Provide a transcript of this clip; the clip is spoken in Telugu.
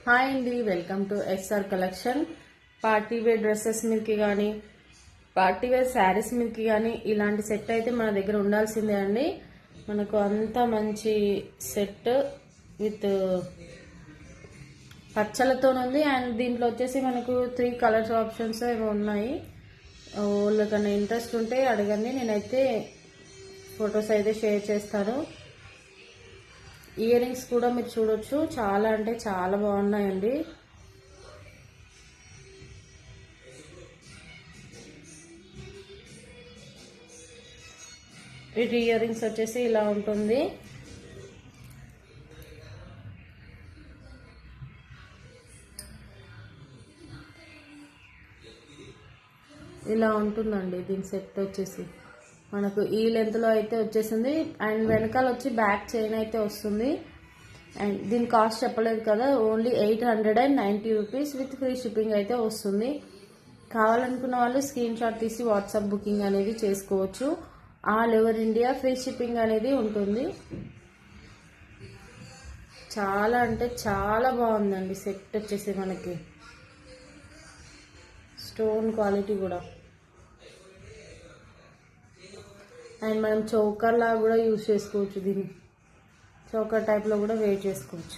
హాయ్ అండి, welcome to SR collection. Party wear dresses మీదకి కానీ పార్టీ వేర్ శారీస్ మీదకి కానీ ఇలాంటి సెట్ అయితే మన దగ్గర ఉండాల్సిందే అండి. మనకు అంత మంచి సెట్ విత్ పచ్చలతో ఉంది. అండ్ దీంట్లో వచ్చేసి మనకు 3 కలర్స్ ఆప్షన్స్ ఏమో ఉన్నాయి. వాళ్ళకన్నా ఇంట్రెస్ట్ ఉంటే అడగండి, నేనైతే ఫొటోస్ అయితే షేర్ చేస్తాను. ఇయర్ రింగ్స్ కూడా మీరు చూడొచ్చు, చాలా అంటే చాలా బాగున్నాయండి. వీటి ఇయర్ రింగ్స్ వచ్చేసి ఇలా ఉంటుంది. ఇలా ఉంటుందండి దీని సెట్ వచ్చేసి. మనకు ఈ లెంత్లో అయితే వచ్చేసింది. అండ్ వెనకాల వచ్చి బ్యాక్ చైన్ అయితే వస్తుంది. అండ్ దీని కాస్ట్ చెప్పలేదు కదా, only 890 rupees with free shipping అయితే వస్తుంది. కావాలనుకున్న వాళ్ళు స్క్రీన్ షాట్ తీసి వాట్సాప్ బుకింగ్ అనేది చేసుకోవచ్చు. All over India free shipping అనేది ఉంటుంది. చాలా అంటే చాలా బాగుందండి సెట్ వచ్చేసి. మనకి స్టోన్ క్వాలిటీ కూడా. అండ్ మనం చౌకర్ లాగా కూడా యూజ్ చేసుకోవచ్చు. దీన్ని చౌకర్ టైప్లో కూడా వేర్ చేసుకోవచ్చు.